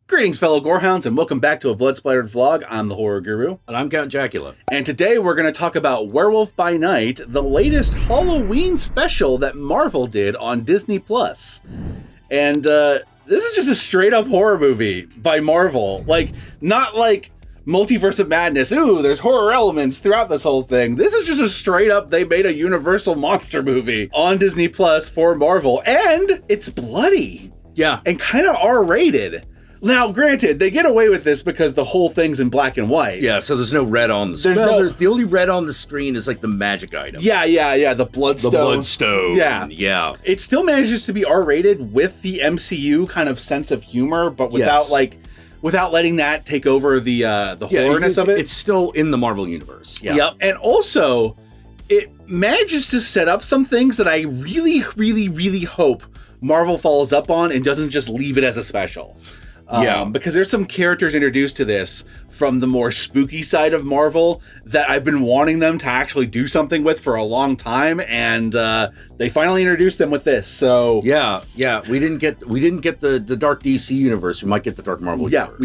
Greetings, fellow gorehounds, and welcome back to a Blood Splattered vlog. I'm the Horror Guru. And I'm Count Jackula. And today we're going to talk about Werewolf by Night, the latest Halloween special that Marvel did on Disney+. And this is just a straight-up horror movie by Marvel. Like, not like Multiverse of Madness. Ooh, there's horror elements throughout this whole thing. This is just a straight-up, they made a Universal monster movie on Disney+ for Marvel. And it's bloody. Yeah. And kind of R-rated. Now, granted, they get away with this because the whole thing's in black and white. Yeah, so there's no red on the screen. The only red on the screen is like the magic item. Yeah, the Bloodstone. The Bloodstone. Yeah. It still manages to be R-rated with the MCU kind of sense of humor, but without without letting that take over the horrorness of it. It's still in the Marvel universe. Yeah. Yep. And also, it manages to set up some things that I really, really, really hope Marvel follows up on and doesn't just leave it as a special. Because there's some characters introduced to this from the more spooky side of Marvel that I've been wanting them to actually do something with for a long time, and they finally introduced them with this. So yeah, we didn't get the Dark DC universe. We might get the Dark Marvel universe.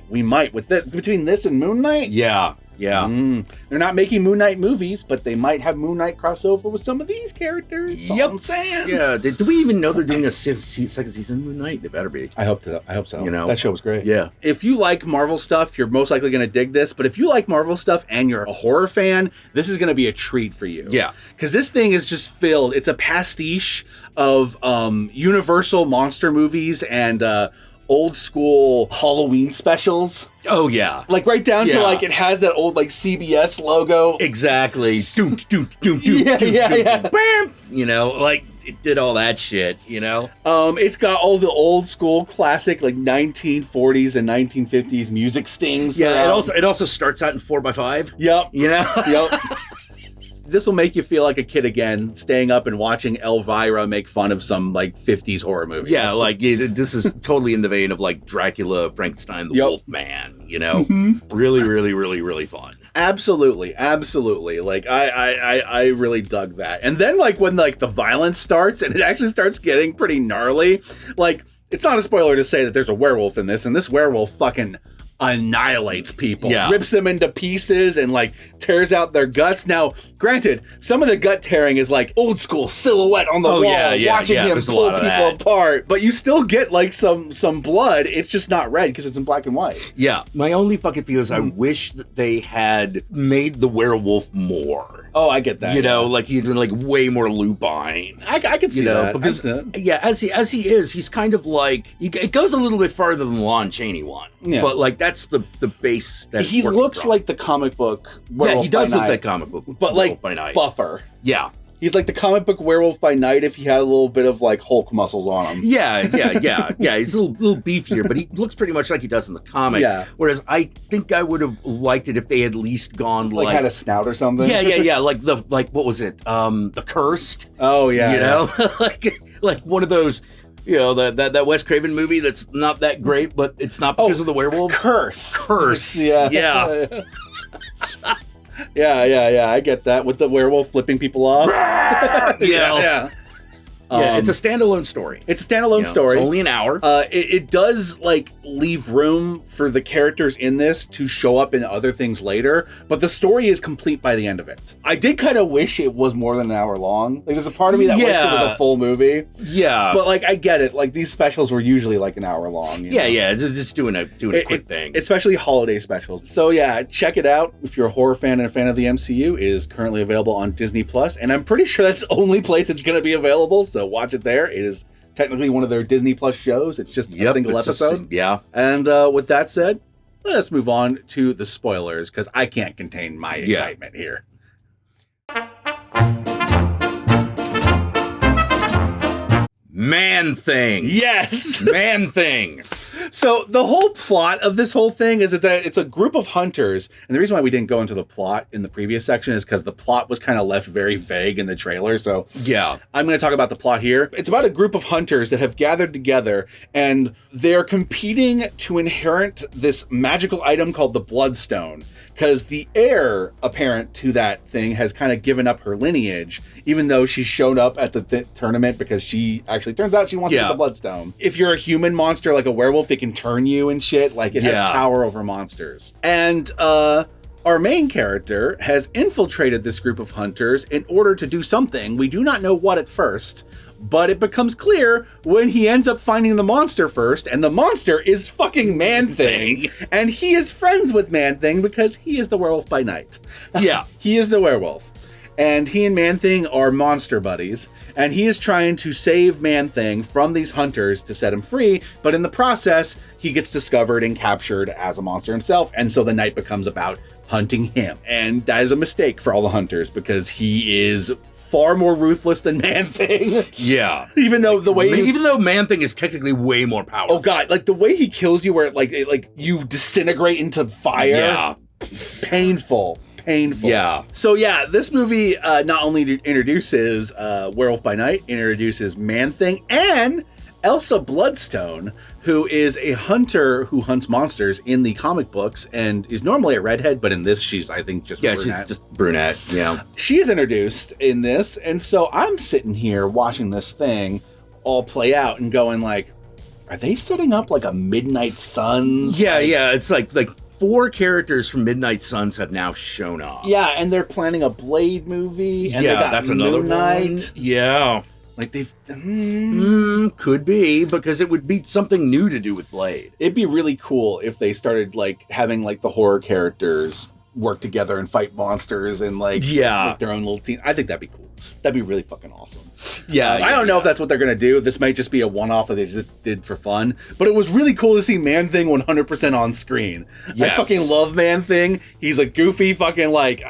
We might with this, between this and Moon Knight. Yeah. They're not making Moon Knight movies, but they might have Moon Knight crossover with some of these characters. Yep. I'm saying. Yeah. Do we even know they're doing a second season of Moon Knight? They better be. I hope so. You know, that show was great. Yeah. If you like Marvel stuff, you're most likely going to dig this. But if you like Marvel stuff and you're a horror fan, this is going to be a treat for you. Yeah. Because this thing is just filled. It's a pastiche of Universal monster movies and old school Halloween specials. Oh yeah. Like right down to like it has that old like CBS logo. Exactly. Yeah. Bam! You know, like it did all that shit, you know? It's got all the old school classic like 1940s and 1950s music stings. Yeah, it also starts out in 4x5. Yep. You know? Yep. This will make you feel like a kid again, staying up and watching Elvira make fun of some like 50s horror movie. Yeah, this is totally in the vein of like Dracula, Frankenstein, the Wolfman, you know? Mm-hmm. Really, really, really, really fun. Absolutely. Like I really dug that. And then like when like the violence starts and it actually starts getting pretty gnarly, like it's not a spoiler to say that there's a werewolf in this, and this werewolf fucking annihilates people, rips them into pieces and like tears out their guts. Now, granted, some of the gut tearing is like old school silhouette on the wall, watching him pull people apart, but you still get like some blood. It's just not red because it's in black and white. Yeah. My only fucking feel is I wish that they had made the werewolf more. Oh, I get that. You know, like he'd been like way more lupine. I could see that. Because as he is, he's kind of like it goes a little bit farther than the Lon Chaney one. Yeah. But like that's the base that he looks like the comic book Werewolf Yeah, he does by look Night, like comic book, but like by Night. buffer. Yeah. He's like the comic book Werewolf by Night if he had a little bit of like Hulk muscles on him. Yeah. He's a little beefier, but he looks pretty much like he does in the comic. Yeah. Whereas I think I would have liked it if they had at least gone like had a snout or something. Yeah. Like what was it? The Cursed. Oh yeah. You know, like one of those. You know, that Wes Craven movie that's not that great, but it's not because of the werewolves. Curse. Yeah. Yeah, I get that with the werewolf flipping people off. Yeah, it's a standalone story. It's only an hour. It does like leave room for the characters in this to show up in other things later, but the story is complete by the end of it. I did kind of wish it was more than an hour long. Like there's a part of me that wished it was a full movie. Yeah. But like I get it. Like these specials were usually like an hour long. You know? Just doing a quick thing. Especially holiday specials. So yeah, check it out if you're a horror fan and a fan of the MCU. It is currently available on Disney+, and I'm pretty sure that's the only place it's going to be available, so watch it there. It is technically one of their Disney Plus shows. It's just a single episode. And with that said, let us move on to the spoilers because I can't contain my excitement here. Man-Thing. Yes. Man-Thing. So the whole plot of this whole thing is it's a group of hunters. And the reason why we didn't go into the plot in the previous section is because the plot was kind of left very vague in the trailer. So yeah, I'm going to talk about the plot here. It's about a group of hunters that have gathered together and they're competing to inherit this magical item called the Bloodstone. Because the heir apparent to that thing has kind of given up her lineage, even though she showed up at the tournament because she actually turns out she wants to get the Bloodstone. If you're a human monster like a werewolf, it can turn you and shit. Like, it has power over monsters. And our main character has infiltrated this group of hunters in order to do something. We do not know what at first, but it becomes clear when he ends up finding the monster first, and the monster is fucking Man-Thing, and he is friends with Man-Thing because he is the werewolf by night. Yeah. He is the werewolf. And he and Man-Thing are monster buddies, and he is trying to save Man-Thing from these hunters to set him free, but in the process, he gets discovered and captured as a monster himself, and so the night becomes about hunting him. And that is a mistake for all the hunters, because he is far more ruthless than Man-Thing. Yeah. Even though Man-Thing is technically way more powerful. Oh god, like the way he kills you where like you disintegrate into fire. Yeah. Painful. Yeah. So yeah, this movie not only introduces Werewolf by Night, introduces Man-Thing and Elsa Bloodstone, who is a hunter who hunts monsters in the comic books and is normally a redhead, but in this she's, I think, just brunette. She's just brunette, yeah. She is introduced in this, and so I'm sitting here watching this thing all play out and going like, are they setting up like a Midnight Suns? Yeah, it's like 4 characters from Midnight Suns have now shown up. Yeah, and they're planning a Blade movie, and they got that's Moon another Knight. one. Yeah. Like they've could be, because it would be something new to do with Blade. It'd be really cool if they started like having like the horror characters work together and fight monsters and like their own little team. I think that'd be cool. That'd be really fucking awesome. Yeah, I don't know if that's what they're gonna do. This might just be a one-off that they just did for fun. But it was really cool to see Man-Thing 100% on screen. Yes. I fucking love Man-Thing. He's a goofy fucking like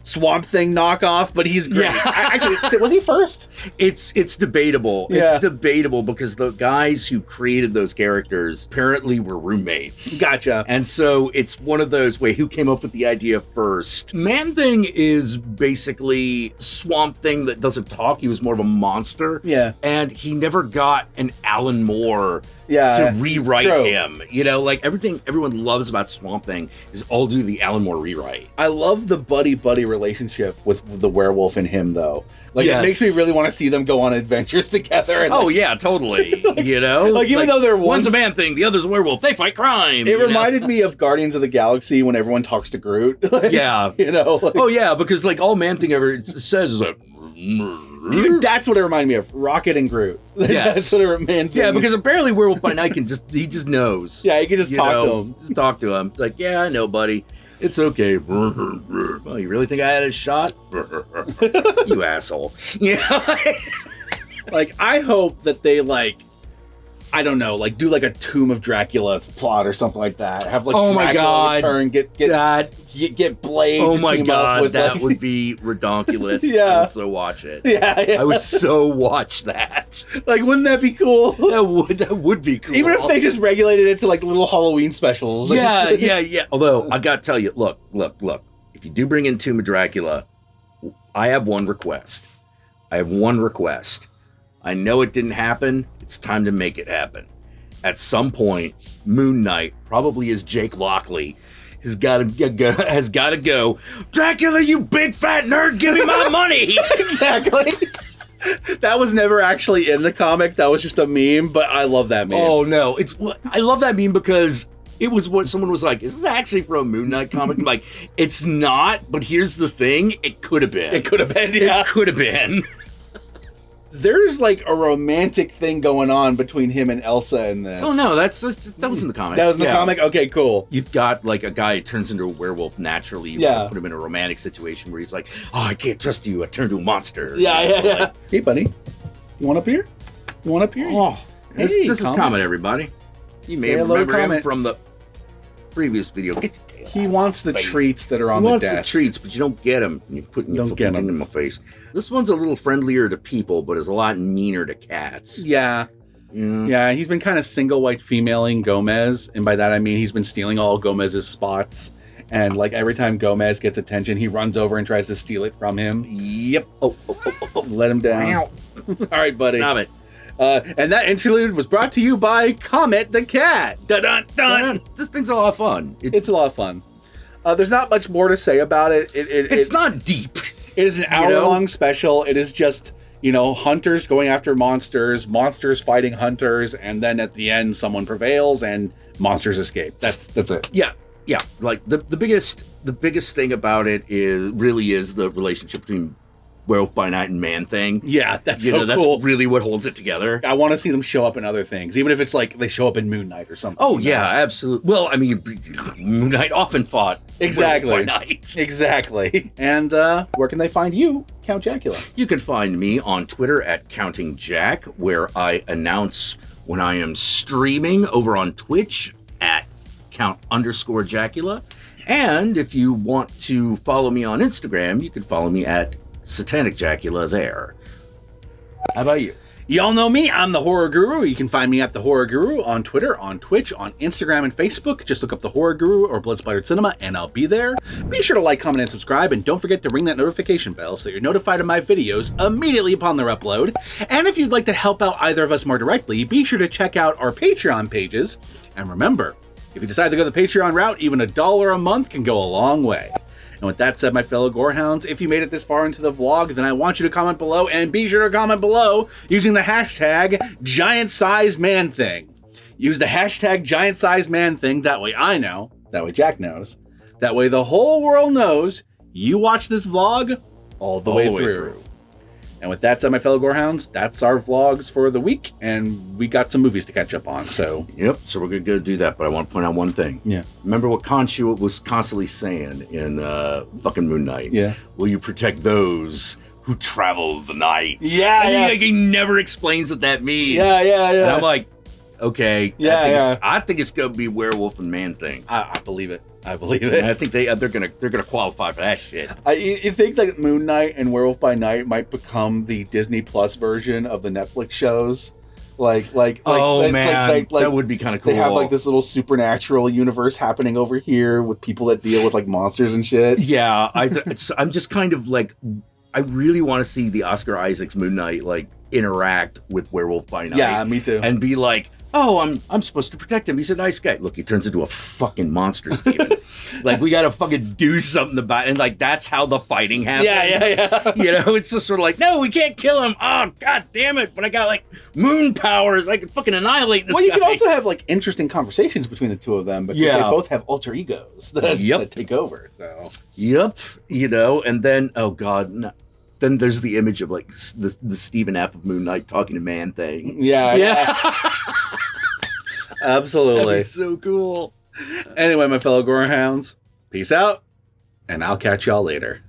Swamp Thing knockoff, but he's great. Yeah. Actually, was he first? It's debatable. Yeah. It's debatable because the guys who created those characters apparently were roommates. Gotcha. And so it's one of those, who came up with the idea first? Man-Thing is basically Swamp Thing that doesn't talk. He was more of a monster. Yeah. And he never got an Alan Moore to rewrite him. Like everything everyone loves about Swamp Thing is all due to the Alan Moore rewrite. I love the buddy relationship with the werewolf and him, though. Like, it makes me really want to see them go on adventures together. And, yeah, totally. Even though they're one's a Man-Thing, the other's a werewolf, they fight crime. It reminded me of Guardians of the Galaxy when everyone talks to Groot. Because all Man-Thing ever says is like, that's what it reminded me of. Rocket and Groot. Yes. That's what it reminded me. Yeah, because apparently Werewolf by Night he just knows. Yeah, he can just talk to him. Just talk to him. It's like, yeah, I know, buddy. It's okay. Well, you really think I had a shot? You asshole. Yeah. I hope that they I don't know, do a Tomb of Dracula plot or something like that. Have Dracula return, get Blade. Oh my god, that would be redonkulous. Yeah, I would so watch it. Yeah, I would so watch that. Wouldn't that be cool? That would be cool. Even if they just regulated it to little Halloween specials. Yeah. Although I gotta tell you, look. If you do bring in Tomb of Dracula, I have one request. I know it didn't happen. It's time to make it happen. At some point, Moon Knight, probably as Jake Lockley, has got to go. Dracula, you big fat nerd, give me my money. Exactly. That was never actually in the comic. That was just a meme. But I love that meme. Oh no, I love that meme because it was what someone was like. Is this actually from a Moon Knight comic? I'm like, it's not. But here's the thing: it could have been. Yeah. It could have been. There's a romantic thing going on between him and Elsa in this. Oh no, that was in the comic. That was in the comic? Okay, cool. You've got a guy who turns into a werewolf naturally. You want to put him in a romantic situation where he's like, oh, I can't trust you. I turned to a monster. Yeah. Hey, buddy. You want up here? Oh, this is Comet, everybody. You may remember him from the previous video. Get your tail he wants the treats that are on the desk. He wants the treats, but you don't get them. You put your thing in my face. This one's a little friendlier to people, but is a lot meaner to cats. Yeah. Yeah, he's been kind of single white femaling Gomez, and by that I mean he's been stealing all Gomez's spots. And every time Gomez gets attention, he runs over and tries to steal it from him. Yep. Oh. Let him down. All right, buddy. Stop it. And that interlude was brought to you by Comet the Cat. Dun-dun-dun. This thing's a lot of fun. It's a lot of fun. There's not much more to say about it. It's not deep. It is an hour-long special. It is just, hunters going after monsters, monsters fighting hunters, and then at the end someone prevails and monsters escape. That's it. Yeah. Like the biggest thing about it is the relationship between Werewolf by Night and Man-Thing. Yeah, that's cool. That's really what holds it together. I want to see them show up in other things, even if it's like they show up in Moon Knight or something. Oh, yeah, absolutely. Well, I mean, Moon Knight often fought exactly. Werewolf by Night. Exactly. And where can they find you, Count Jackula? You can find me on Twitter at Counting Jack, where I announce when I am streaming over on Twitch at Count_Jackula. And if you want to follow me on Instagram, you can follow me at Satanic Jackula there. How about you? Y'all know me. I'm the Horror Guru. You can find me at the Horror Guru on Twitter, on Twitch, on Instagram, and Facebook. Just look up the Horror Guru or Blood Splattered Cinema, and I'll be there. Be sure to like, comment, and subscribe, and don't forget to ring that notification bell so you're notified of my videos immediately upon their upload. And if you'd like to help out either of us more directly, be sure to check out our Patreon pages. And remember, if you decide to go the Patreon route, even $1 a month can go a long way. And with that said, my fellow Gorehounds, if you made it this far into the vlog, then I want you to comment below, and be sure to comment below using the hashtag GiantSizeManThing. Use the hashtag GiantSizeManThing, that way I know, that way Jack knows, that way the whole world knows you watch this vlog all the way through. And with that said, my fellow Gorehounds, that's our vlogs for the week, and we got some movies to catch up on, so... Yep, so we're going to go do that, but I want to point out one thing. Yeah. Remember what Khonshu was constantly saying in fucking Moon Knight? Yeah. Will you protect those who travel the night? Yeah, and he never explains what that means. Yeah. And I'm like, okay. Yeah, I think it's going to be Werewolf and Man-Thing. I believe it. I believe it. And I think they're gonna qualify for that shit. You think that Moon Knight and Werewolf by Night might become the Disney Plus version of the Netflix shows? Like that would be kind of cool. They have like this little supernatural universe happening over here with people that deal with like monsters and shit. Yeah, I'm just kind of like, I really want to see the Oscar Isaac's Moon Knight like interact with Werewolf by Night. Yeah, me too. And be like, oh, I'm supposed to protect him. He's a nice guy. Look, he turns into a fucking monster demon. Like, we gotta fucking do something about it. And like, that's how the fighting happens. Yeah. It's just sort of like, no, we can't kill him. Oh, god damn it. But I got like moon powers. I can fucking annihilate this guy. Well, you can also have like interesting conversations between the two of them because they both have alter egos that take over. So. Yep. And then, oh god, no. Then there's the image of like the Stephen F. of Moon Knight talking to Man-Thing. Yeah. Absolutely. That'd be so cool. Anyway, my fellow Gorehounds, peace out, and I'll catch y'all later.